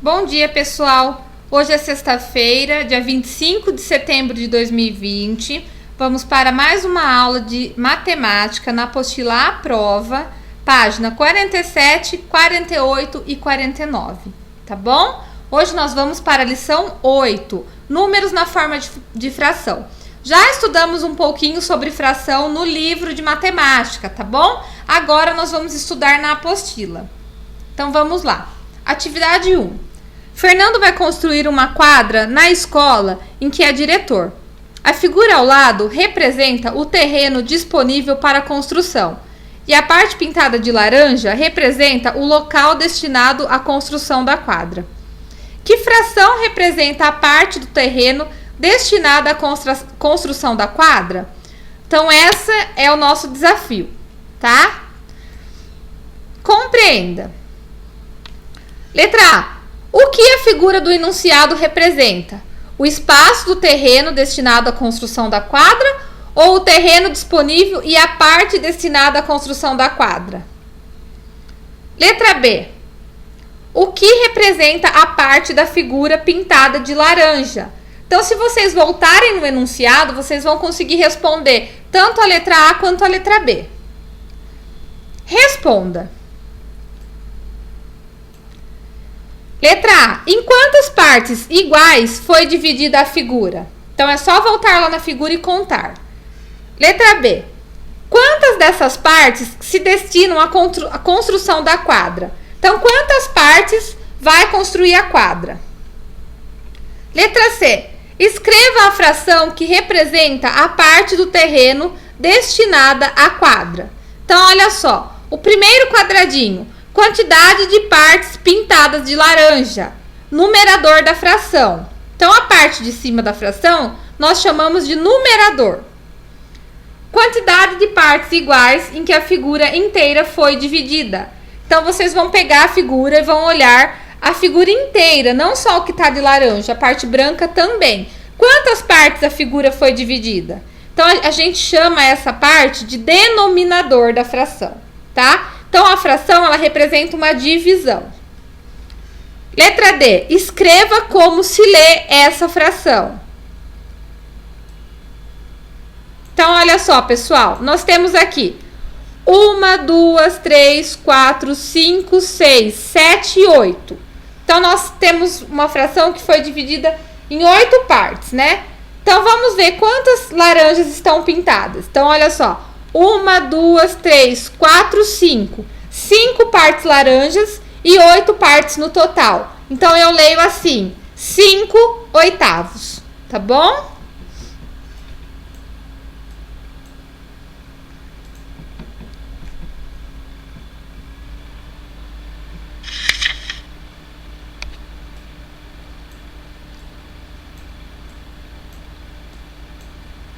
Bom dia, pessoal! Hoje é sexta-feira, dia 25 de setembro de 2020. Vamos para mais uma aula de matemática na apostila à prova, página 47, 48 e 49, tá bom? Hoje nós vamos para a lição 8, números na forma de fração. Já estudamos um pouquinho sobre fração no livro de matemática, tá bom? Agora nós vamos estudar na apostila. Então vamos lá. Atividade 1. Fernando vai construir uma quadra na escola em que é diretor. A figura ao lado representa o terreno disponível para a construção e a parte pintada de laranja representa o local destinado à construção da quadra. Que fração representa a parte do terreno destinada à construção da quadra? Então, esse é o nosso desafio, tá? Compreenda. Letra A. O que a figura do enunciado representa? O espaço do terreno destinado à construção da quadra ou o terreno disponível e a parte destinada à construção da quadra? Letra B. O que representa a parte da figura pintada de laranja? Então, se vocês voltarem no enunciado, vocês vão conseguir responder tanto a letra A quanto a letra B. Responda. Letra A. Em quantas partes iguais foi dividida a figura? Então, é só voltar lá na figura e contar. Letra B. Quantas dessas partes se destinam à construção da quadra? Então, quantas partes vai construir a quadra? Letra C. Escreva a fração que representa a parte do terreno destinada à quadra. Então, olha só. O primeiro quadradinho. Quantidade de partes pintadas de laranja. Numerador da fração. Então, a parte de cima da fração nós chamamos de numerador. Quantidade de partes iguais em que a figura inteira foi dividida. Então, vocês vão pegar a figura e vão olhar a figura inteira, não só o que está de laranja, a parte branca também. Quantas partes a figura foi dividida? Então, a gente chama essa parte de denominador da fração, tá? Então, a fração, ela representa uma divisão. Letra D. Escreva como se lê essa fração. Então, olha só, pessoal. Nós temos aqui 1, 2, 3, 4, 5, 6, 7 e 8. Então, nós temos uma fração que foi dividida em 8 partes, né? Então, vamos ver quantas laranjas estão pintadas. Então, olha só. 1, 2, 3, 4, 5. 5 partes laranjas e 8 partes no total. Então, eu leio assim, 5 oitavos, tá bom?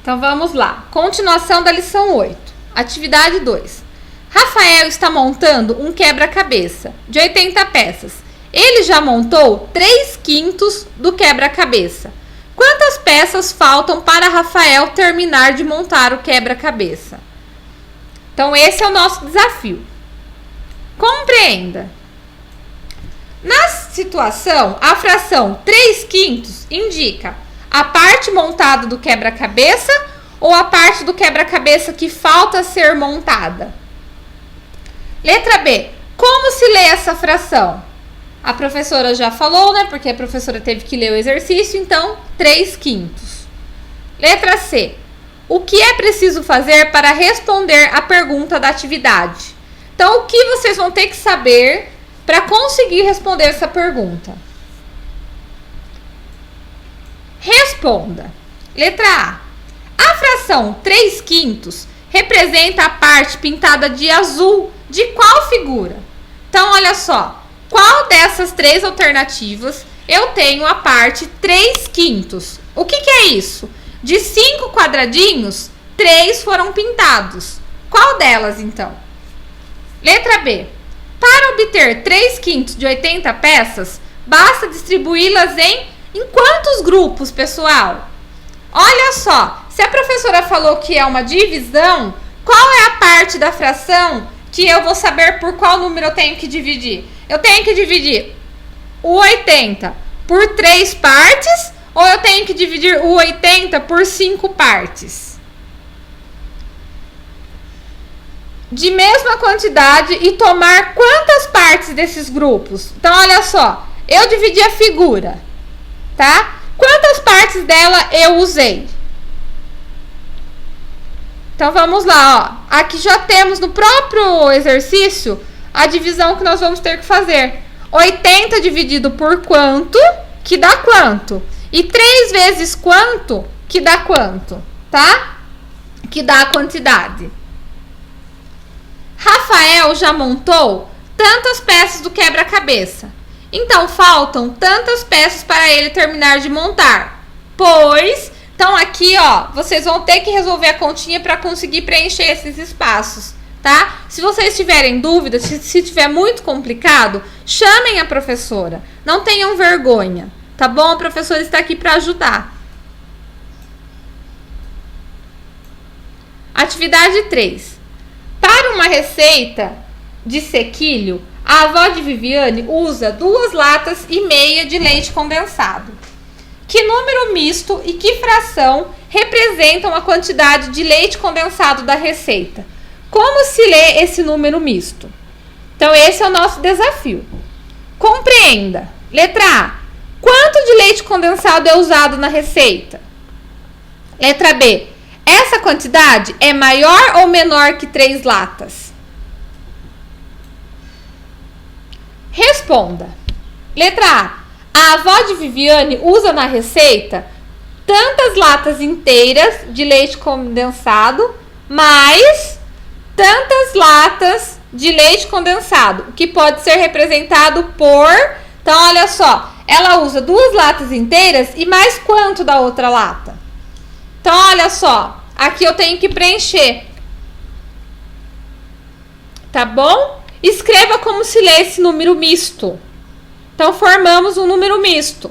Então, vamos lá. Continuação da lição 8. Atividade 2. Rafael está montando um quebra-cabeça de 80 peças. Ele já montou 3/5 do quebra-cabeça. Quantas peças faltam para Rafael terminar de montar o quebra-cabeça? Então, esse é o nosso desafio. Compreenda. Na situação, a fração 3/5 indica a parte montada do quebra-cabeça ou a parte do quebra-cabeça que falta ser montada? Letra B. Como se lê essa fração? A professora já falou, né? Porque a professora teve que ler o exercício, então 3/5. Letra C. O que é preciso fazer para responder a pergunta da atividade? Então, o que vocês vão ter que saber para conseguir responder essa pergunta? Responda. Letra A. A fração 3/5 representa a parte pintada de azul de qual figura? Então, olha só. Qual dessas 3 alternativas eu tenho a parte 3/5? O que é isso? De 5 quadradinhos, 3 foram pintados. Qual delas, então? Letra B. Para obter 3/5 de 80 peças, basta distribuí-las em quantos grupos, pessoal? Olha só, se a professora falou que é uma divisão, qual é a parte da fração que eu vou saber por qual número eu tenho que dividir? Eu tenho que dividir o 80 por 3 partes ou eu tenho que dividir o 80 por 5 partes? De mesma quantidade e tomar quantas partes desses grupos? Então, olha só, eu dividi a figura, tá? Quantas partes dela eu usei? Então, vamos lá, ó. Aqui já temos no próprio exercício a divisão que nós vamos ter que fazer. 80 dividido por quanto, que dá quanto? E 3 vezes quanto, que dá quanto, tá? Que dá a quantidade. Rafael já montou tantas peças do quebra-cabeça. Então, faltam tantas peças para ele terminar de montar. Pois, então aqui, ó, vocês vão ter que resolver a continha para conseguir preencher esses espaços, tá? Se vocês tiverem dúvidas, se tiver muito complicado, chamem a professora. Não tenham vergonha, tá bom? A professora está aqui para ajudar. Atividade 3. Para uma receita de sequilho, a avó de Viviane usa 2 latas e meia de leite condensado. Que número misto e que fração representam a quantidade de leite condensado da receita? Como se lê esse número misto? Então, esse é o nosso desafio. Compreenda. Letra A. Quanto de leite condensado é usado na receita? Letra B. Essa quantidade é maior ou menor que 3 latas? Responda. Letra A. A avó de Viviane usa na receita tantas latas inteiras de leite condensado mais tantas latas de leite condensado, que pode ser representado por... Então, olha só, ela usa 2 latas inteiras e mais quanto da outra lata? Então, olha só, aqui eu tenho que preencher, tá bom? Escreva como se lê esse número misto. Então, formamos um número misto,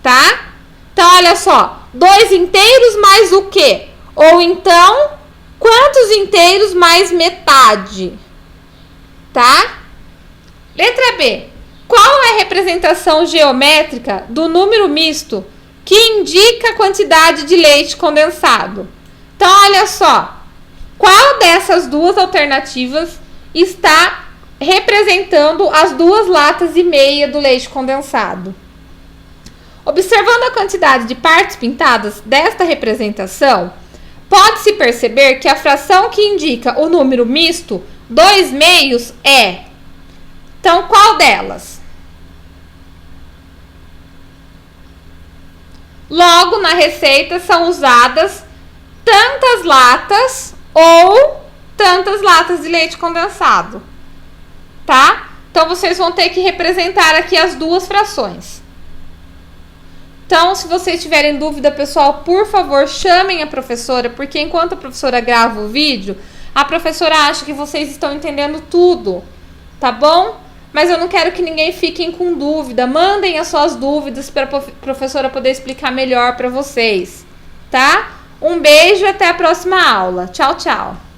tá? Então, olha só, 2 inteiros mais o quê? Ou então, quantos inteiros mais metade? Tá? Letra B. Qual é a representação geométrica do número misto que indica a quantidade de leite condensado? Então, olha só, qual dessas 2 alternativas está representando as 2 latas e meia do leite condensado? Observando a quantidade de partes pintadas desta representação, pode-se perceber que a fração que indica o número misto 2 meios é... Então, qual delas? Logo, na receita são usadas tantas latas ou tantas latas de leite condensado, tá? Então, vocês vão ter que representar aqui as 2 frações. Então, se vocês tiverem dúvida, pessoal, por favor, chamem a professora, porque enquanto a professora grava o vídeo, a professora acha que vocês estão entendendo tudo, tá bom? Mas eu não quero que ninguém fique com dúvida. Mandem as suas dúvidas para a professora poder explicar melhor para vocês, tá? Um beijo e até a próxima aula. Tchau, tchau.